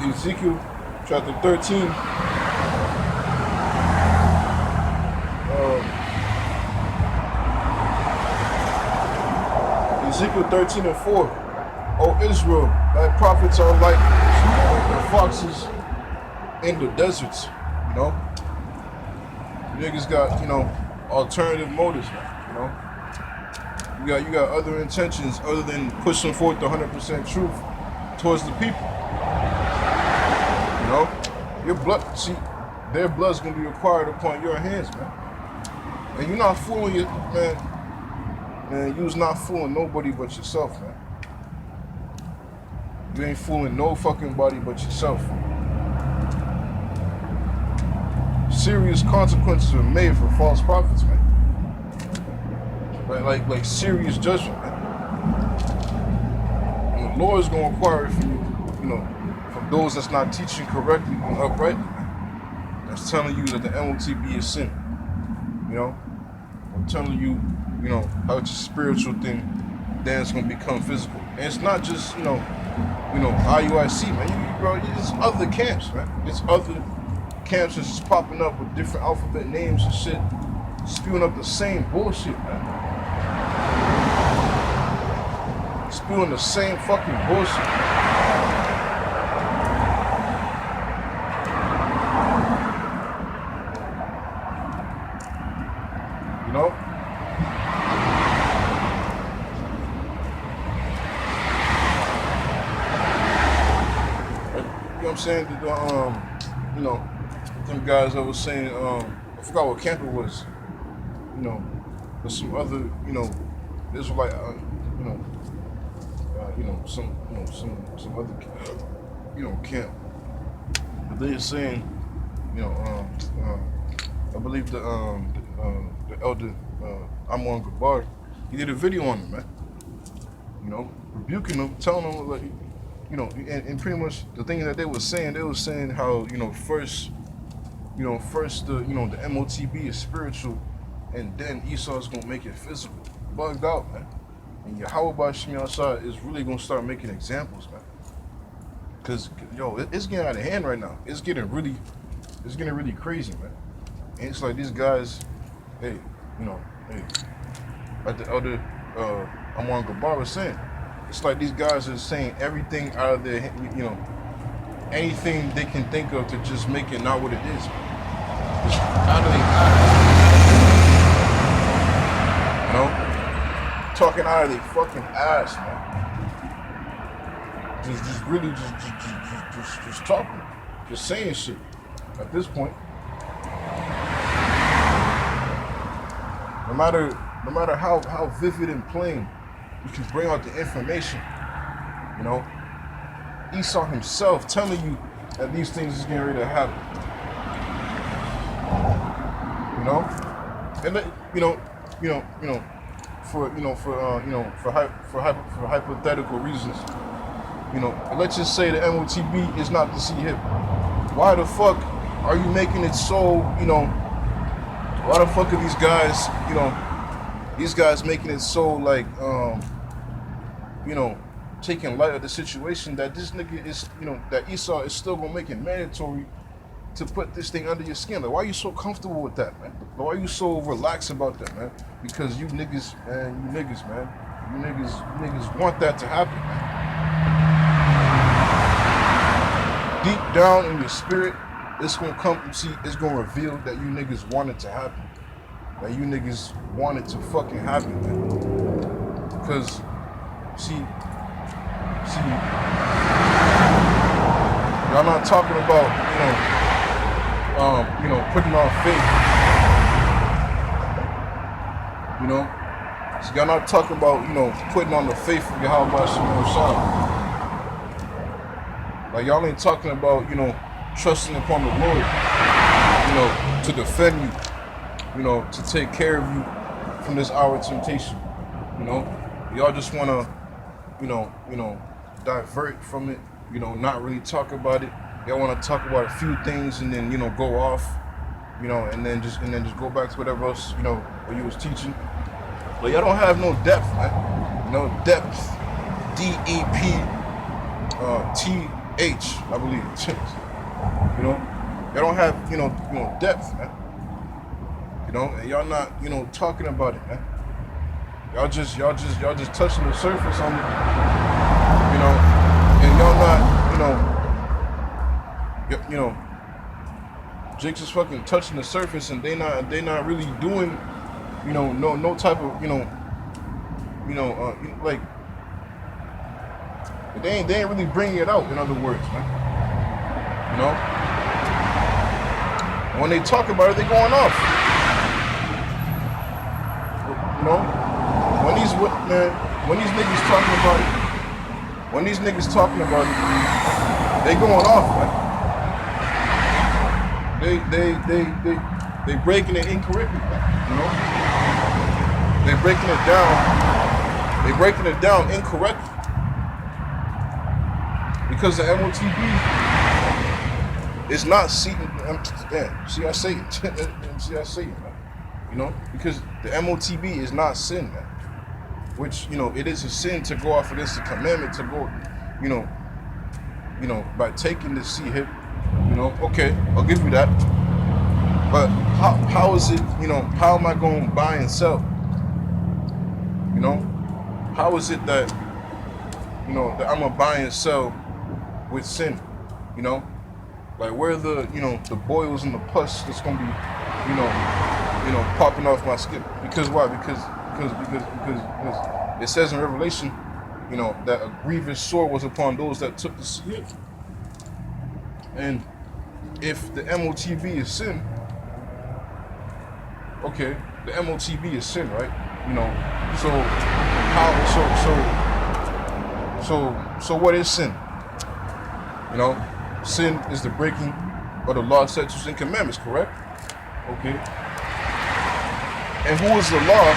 Ezekiel chapter 13. Ezekiel 13 and 4. O Israel, thy prophets are like the foxes in the deserts. You know, niggas got, alternative motives, you know. You got other intentions other than pushing forth the 100% truth towards the people. You know, your blood, see, their blood's gonna be required upon your hands, man. And you're not fooling your man. Man, you's not fooling nobody but yourself, man. You ain't fooling no fucking body but yourself. Serious consequences are made for false prophets, man. Like serious judgment, man. And the Lord is gonna require it from you, from those that's not teaching correctly and uprightly, man. That's telling you that the MOTB is sin. You know? I'm telling you, how it's a spiritual thing, then it's gonna become physical. And it's not just, IUIC, man. Bro, it's other camps, man. It's other camps that's just popping up with different alphabet names and shit, spewing up the same bullshit, man. Spewing the same fucking bullshit. You know? You know what I'm saying? Them guys that was saying, I forgot what camp it was. There's some other, Israelite, some other, camp. But they're saying, I believe the elder Amon Gabar, he did a video on him, man. Rebuking him, telling him like, and pretty much the thing that they were saying how, first the MOTB is spiritual, and then Esau is gonna make it physical. Bugged out, man. And Yahweh Bashim Yashar is really gonna start making examples, man. Cause it's getting out of hand right now. It's getting really crazy, man. And it's like these guys, like the elder Amon Gabar was saying, it's like these guys are saying everything out of their, anything they can think of to just make it not what it is. Just out of their ass. Talking out of their fucking ass, man. Just talking, just saying shit. At this point, no matter how vivid and plain you can bring out the information, Esau himself telling you that these things is getting ready to happen. And for hypothetical reasons, let's just say the MOTB is not the Decieving. Why the fuck are you making it so, why the fuck are these guys making it so like, taking light of the situation that this nigga is, that Esau is still gonna make it mandatory to put this thing under your skin? Like, why are you so comfortable with that, man? Why are you so relaxed about that, man? Because you niggas want that to happen, man. Deep down in your spirit, it's gonna it's gonna reveal that you niggas want it to happen. That you niggas want it to fucking happen, man. Because, y'all not talking about, putting on faith. So y'all not talking about, putting on the faith of Yahweh Bashim Yashar. Like, y'all ain't talking about, trusting upon the Lord, to defend you, to take care of you from this hour of temptation. Y'all just wanna, divert from it, not really talk about it. Y'all wanna talk about a few things and then, go off, and then just go back to whatever else, what you was teaching. But y'all don't have no depth, man. No depth. DEPT H, I believe. You know, y'all don't have depth, man. You know, and y'all not talking about it, man. Y'all just touching the surface on it, and y'all not Jake's just fucking touching the surface, and they not really doing no type of like they ain't really bringing it out. In other words, man, when they talk about it, they going off. When these niggas talking about it, they going off, man. They breaking it incorrectly, They breaking it down. They breaking it down incorrectly. Because the MOTB is not seeking. See, I say it. Man. Because the MOTB is not sin, man. Which it is a sin to go off of this. The commandment to go, by taking the sea hip. Okay, I'll give you that. But how is it? How am I going to buy and sell? How is it that that I'm gonna buy and sell with sin? Like where are the the boils and the pus that's gonna be popping off my skin? Because why? Because it says in Revelation that a grievous sore was upon those that took the sea. And if the MOTB is sin, okay, the MOTB is sin, right? So how? So what is sin? Sin is the breaking of the law, statutes, and commandments, correct? Okay. And who is the law?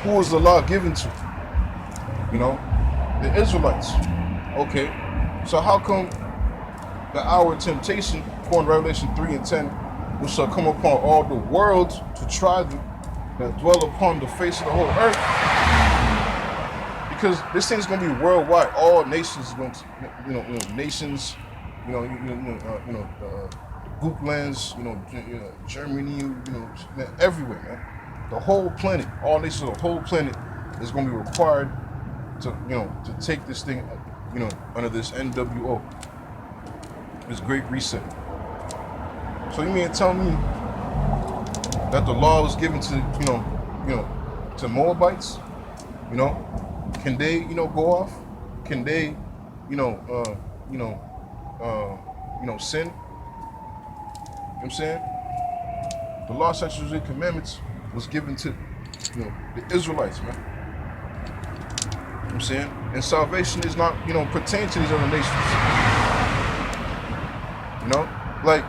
Who is the law given to? The Israelites. Okay. So how come the hour of temptation, according to Revelation 3:10, which shall come upon all the world to try them that dwell upon the face of the whole earth? Because this thing's gonna be worldwide. All nations are going to, nations, Goop lands, Germany, everywhere, man. The whole planet, all nations of the whole planet is gonna be required to, to take this thing, under this NWO, this Great Reset. So you mean to tell me that the law was given to, to Moabites? Can they, go off? Can they, sin? You know what I'm saying? The law, statutes, and commandments was given to, the Israelites, man. You know what I'm saying? And salvation is not, pertain to these other nations. Like,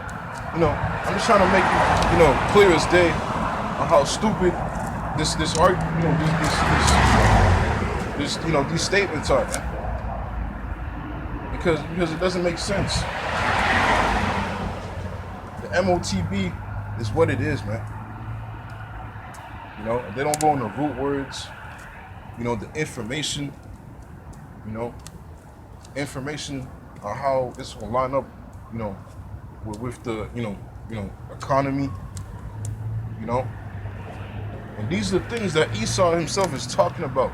I'm just trying to make it, clear as day on how stupid this art, these statements are, man. Because it doesn't make sense. The MOTB is what it is, man. They don't go into root words. The information. Information on how this will line up, with the economy. And these are the things that Esau himself is talking about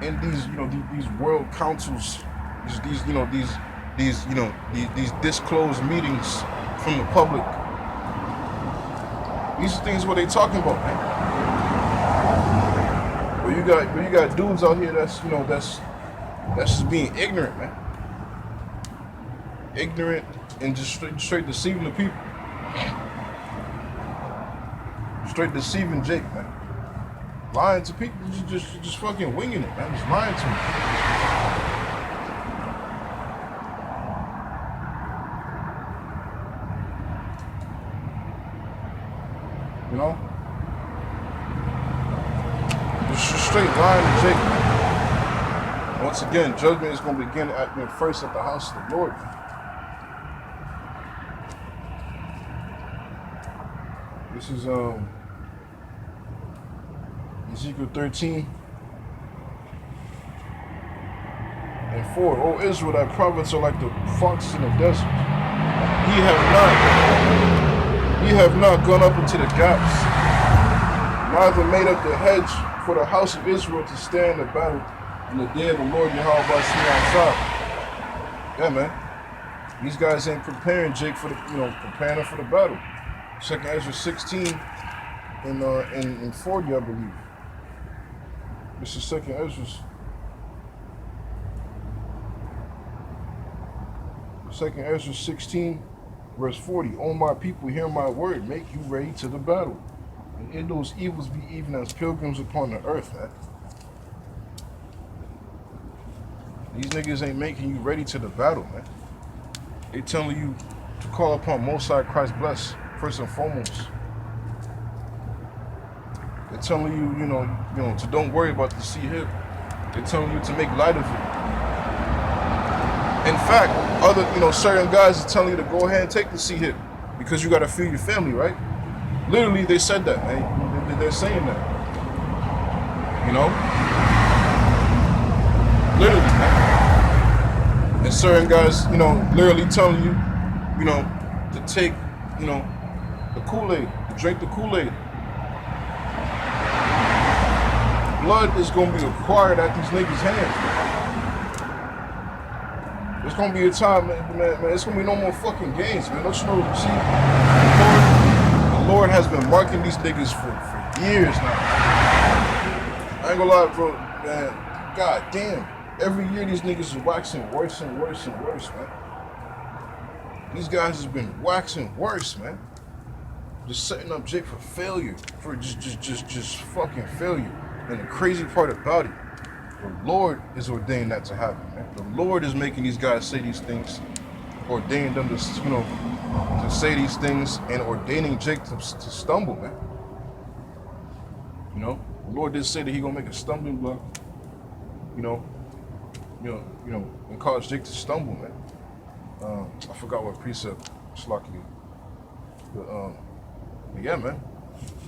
in these these world councils, these disclosed meetings from the public. These are things what they talking about, man. But you got dudes out here that's just being ignorant, man. Ignorant and just straight deceiving the people. Straight deceiving Jake, man. Lying to people, just fucking winging it, man. Just lying to them. Just straight lying to Jake, man. Once again, judgment is going to begin first at the house of the Lord. This is Ezekiel 13. And 4, O Israel, thy prophets are like the foxes in the desert. Ye have not gone up into the gaps, neither made up the hedge for the house of Israel to stand the battle in the day of the Lord Yahweh outside. Yeah, man. These guys ain't preparing Jake for the, preparing him for the battle. 2nd Ezra 16 and 40, I believe. This is 2nd Ezra's. 2nd Ezra 16, verse 40. O my people, hear my word. Make you ready to the battle. And in those evils be even as pilgrims upon the earth, man. These niggas ain't making you ready to the battle, man. They telling you to call upon Most High Christ bless, first and foremost. They're telling you, to don't worry about the sea hip. They're telling you to make light of it. In fact, other, certain guys are telling you to go ahead and take the sea hip because you got to feed your family, right? Literally, they said that, man. They're saying that. Literally, man. And certain guys, literally telling you, to take, the Kool-Aid, to drink the Kool-Aid. Blood is going to be required at these niggas' hands. There's going to be a time, man, it's going to be no more fucking games, man. Don't you know, see, the Lord has been marking these niggas for years now. I ain't gonna lie, bro, man, god damn. Every year these niggas are waxing worse and worse and worse, man. These guys have been waxing worse, man. Just setting up Jake for failure, for just fucking failure. And the crazy part about it, the Lord is ordaining that to happen, man. The Lord is making these guys say these things, ordaining them to, to say these things, and ordaining Jake to stumble, man. The Lord did say that He gonna make a stumbling block, and cause Jake to stumble, man. I forgot what precept, Slacky. But yeah, man.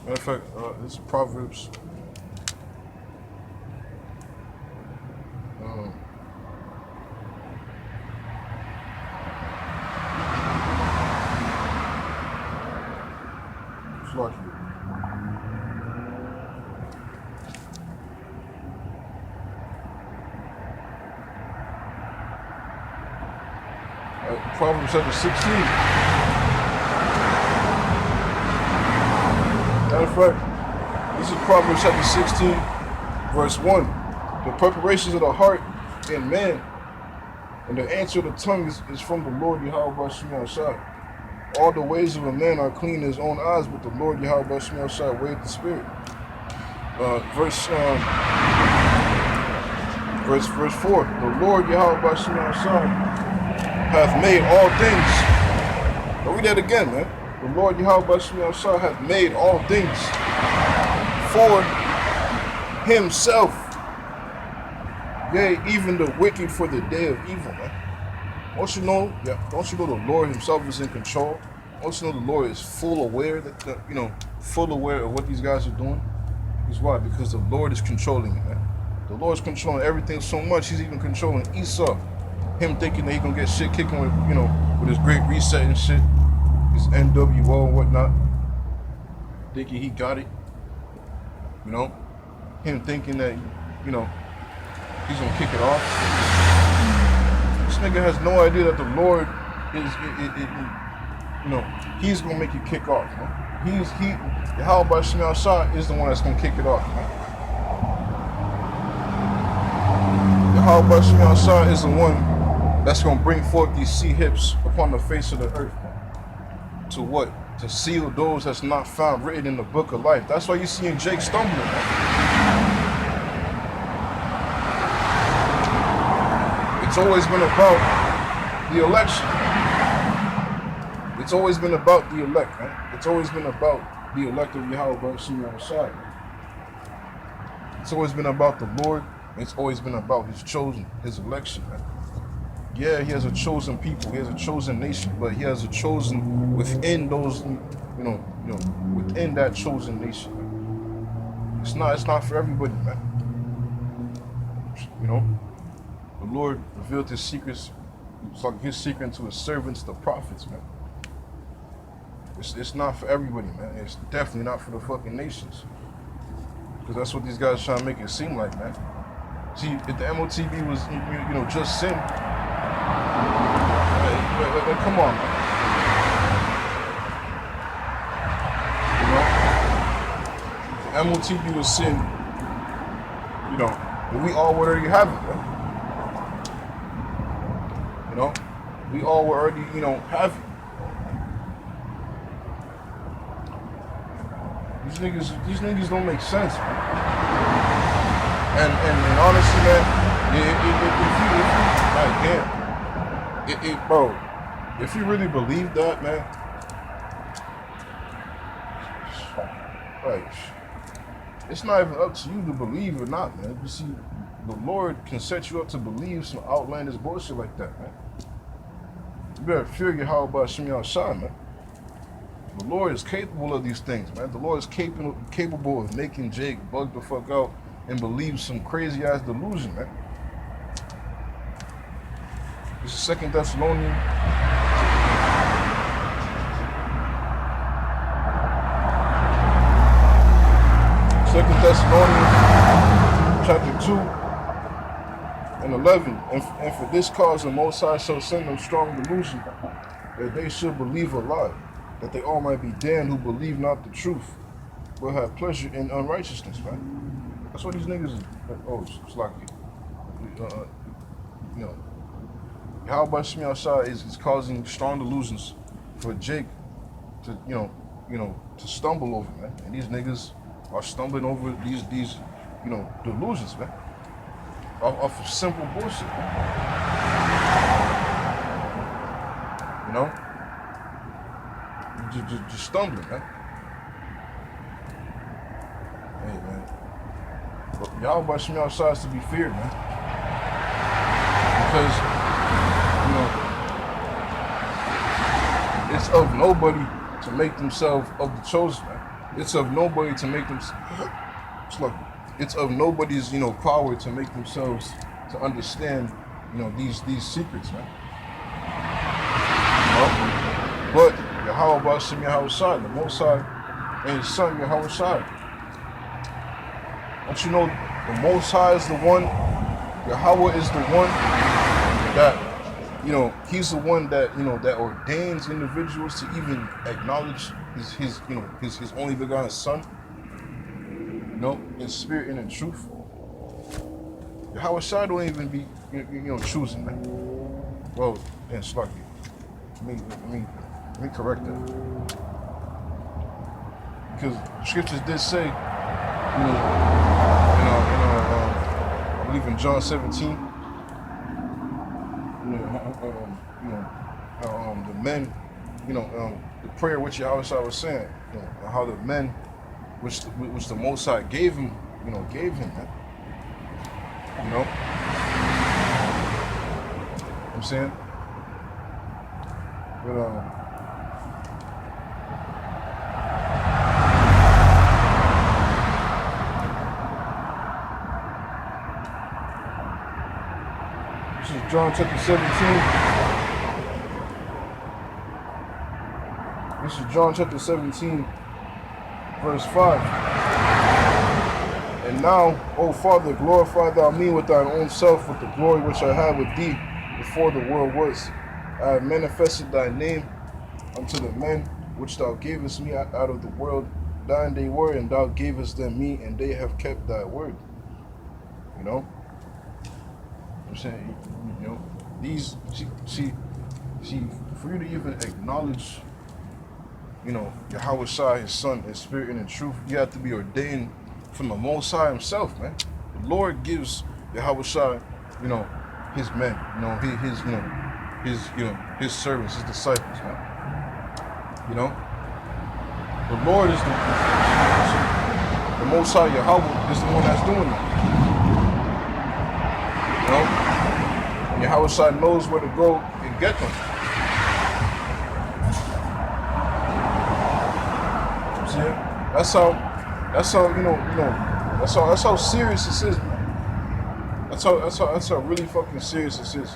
Matter of fact, this is Proverbs. Slacky. Proverbs chapter 16. Matter of fact, this is Proverbs chapter 16, verse 1. The preparations of the heart in man, and the answer of the tongue is from the Lord Yahweh outside. All the ways of a man are clean in his own eyes, but the Lord Yahweh outside weigheth the spirit. Verse 4. The Lord Yahweh outside hath made all things. Now read that again, man. The Lord Yahweh outside hath made all things for Himself. Yea, even the wicked for the day of evil, man. Don't you know the Lord Himself is in control? Don't you know the Lord is full aware full aware of what these guys are doing? Because why? Because the Lord is controlling it, man. The Lord's controlling everything so much, He's even controlling Esau. Him thinking that he gonna get shit kicking with, with his great reset and shit, his NWO and whatnot. Thinking he got it. Him thinking that, he's gonna kick it off. This nigga has no idea that the Lord is, He's gonna make it kick off, man. Yahweh Shema Shah is the one that's gonna kick it off, man. Yahweh Shema Shah is the one that's gonna bring forth these sea hips upon the face of the earth, man. To what? To seal those that's not found written in the book of life. That's why you're seeing Jake stumbling, man. It's always been about the election. It's always been about the elect, man. It's always been about the elect of Yahweh Shema Shah. It's always been about the Lord. It's always been about His chosen, His election, man. Yeah, He has a chosen people, He has a chosen nation, but He has a chosen within those, within that chosen nation, man. It's not for everybody, man. The Lord revealed his secrets, it's like his secret to his servants, the prophets, man. It's not for everybody, man. It's definitely not for the fucking nations. Because that's what these guys trying to make it seem like, man. See, if the MOTB was, just sin, come on, man. If the MOTB was sin, we all would already have it, man. We all would already, have it. These niggas don't make sense, man. And honestly, man, bro, if you really believe that, man, like, it's not even up to you to believe or not, man. You see, the Lord can set you up to believe some outlandish bullshit like that, man. You better fear your how about Shimmy Al-Shah, man. The Lord is capable of these things, man. The Lord is capable of making Jake bug the fuck out and believe some crazy ass delusion, man. This is 2 Thessalonians. 2 Thessalonians chapter 2 and 11. And for this cause the Most High shall send them strong delusion, that they should believe a lie, that they all might be damned who believe not the truth, but have pleasure in unrighteousness, man. That's what these niggas is. Oh, it's like, how about Shimmy Al-Shah is causing strong delusions for Jake to, to stumble over, man. And these niggas are stumbling over these delusions, man. Off of simple bullshit, man. Just stumbling, man. Hey, man. But y'all about Shimmy Al-Shah is to be feared, man. Because, it's of nobody to make themselves of the chosen, man. It's of nobody to make them. It's of nobody's, power to make themselves to understand, these secrets, man. But Yahweh Bashim Yahweh, the Most High, and His Son Yahweh Shai. Don't you know the Most High is the one? Yahweh is the one that, He's the one that that ordains individuals to even acknowledge his only begotten Son. In spirit and in truth. Yahweh Shai don't even be choosing, man. Well, and Slucky. Let me correct that. Because scriptures did say, I believe in John 17, the men, the prayer which Yahweh Shai was saying, how the men which the Most High gave him, man. I'm saying? But this is John chapter 17. This is John chapter 17, verse 5. And now, O Father, glorify thou me with thine own self, with the glory which I had with thee before the world was. I have manifested thy name unto the men which thou gavest me out of the world. Thine they were, and thou gavest them me, and they have kept thy word. I'm saying, these, see, for you to even acknowledge, Yahweh Shai, His Son, His Spirit, and in truth, you have to be ordained from the Most High Himself, man. The Lord gives Yahweh Shai, His men, His servants, His disciples, man. The Lord is the Most High Yahweh is the one that's doing that. And Yahweh Shai knows where to go and get them. That's how serious this is, man. That's how really fucking serious this is.